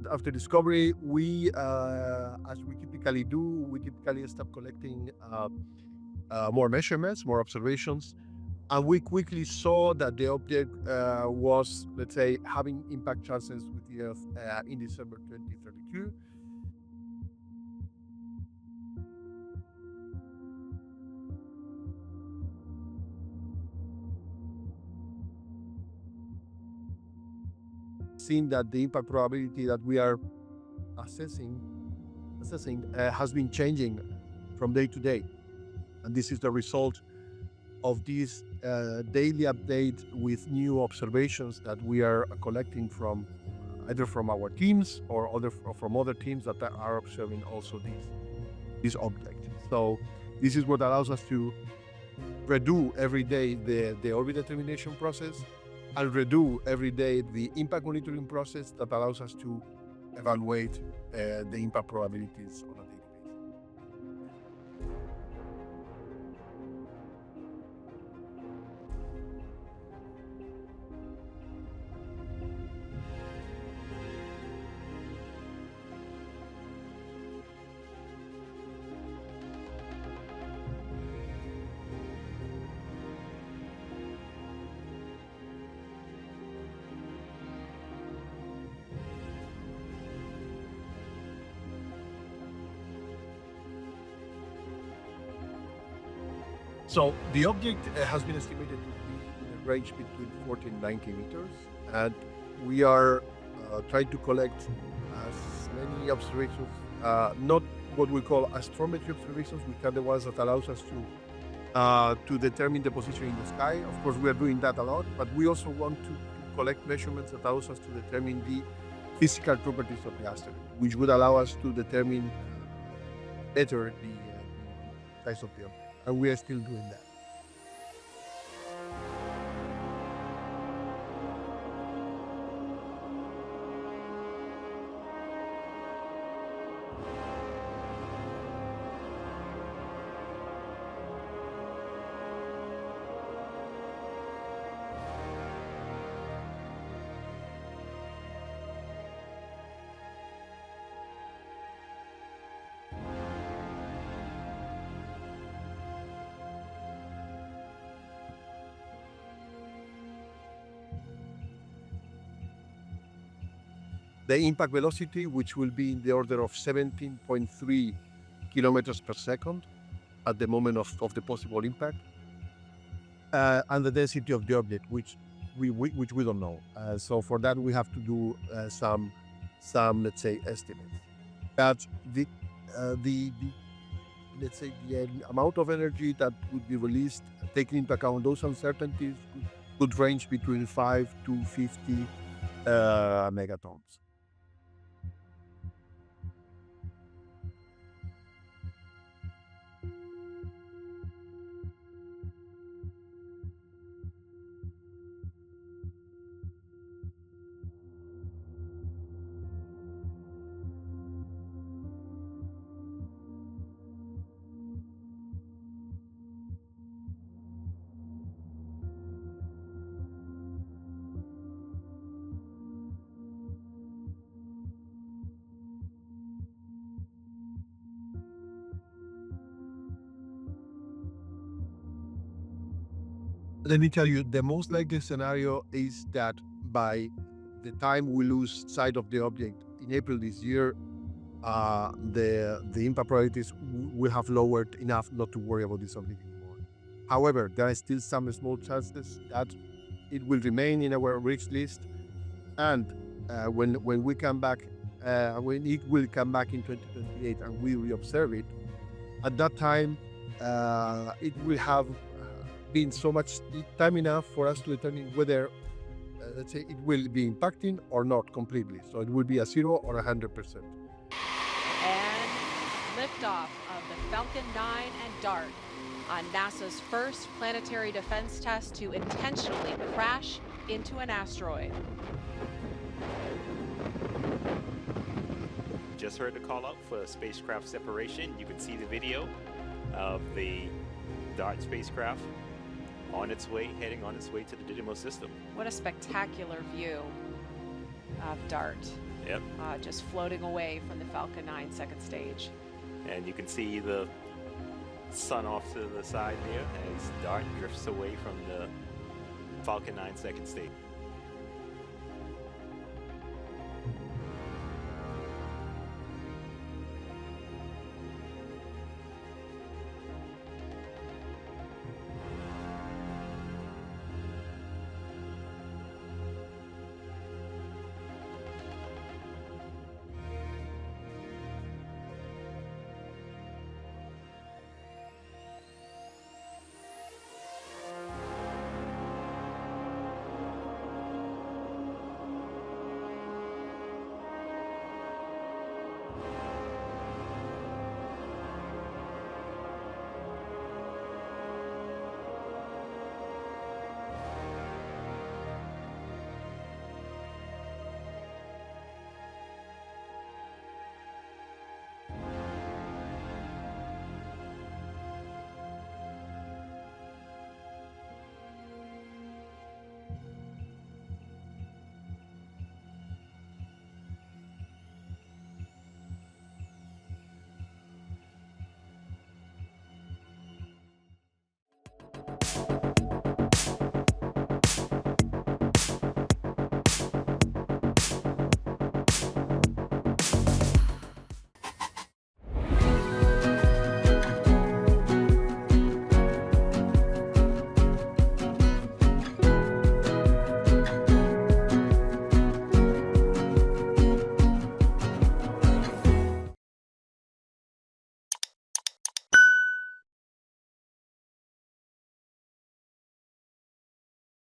After discovery, we, as we typically do, we typically start collecting more measurements, more observations, and we quickly saw that the object was, let's say, having impact chances with the Earth in December 2032. Seeing that the impact probability that we are assessing has been changing from day to day, and this is the result of this daily update with new observations that we are collecting from either from our teams or from other teams that are observing also this object. So this is what allows us to redo every day the orbit determination process and redo every day the impact monitoring process that allows us to evaluate the impact probabilities on a daily basis. So the object has been estimated to be in a range between 40 and 90 meters, and we are trying to collect as many observations, not what we call astrometry observations, which are the ones that allows us to determine the position in the sky. Of course, we are doing that a lot, but we also want to collect measurements that allows us to determine the physical properties of the asteroid, which would allow us to determine better the size of the object. And we are still doing that. The impact velocity, which will be in the order of 17.3 kilometers per second at the moment of the possible impact, and the density of the object, which we don't know. So for that, we have to do some let's say estimates. But the let's say the amount of energy that would be released, taking into account those uncertainties, could range between 5 to 50 megatons. Let me tell you, the most likely scenario is that by the time we lose sight of the object in April this year, the impact probabilities will have lowered enough not to worry about this object anymore. However, there are still some small chances that it will remain in our risk list, and when we come back, when it will come back in 2028 and we reobserve it, at that time, it will have been so much time enough for us to determine whether, let's say, it will be impacting or not completely. So it will be a 0 or 100%. And liftoff of the Falcon 9 and DART on NASA's first planetary defense test to intentionally crash into an asteroid. Just heard the call out for spacecraft separation. You can see the video of the DART spacecraft heading on its way to the Didymos system. What a spectacular view of DART. Yep. Just floating away from the Falcon 9 second stage. And you can see the sun off to the side there as DART drifts away from the Falcon 9 second stage.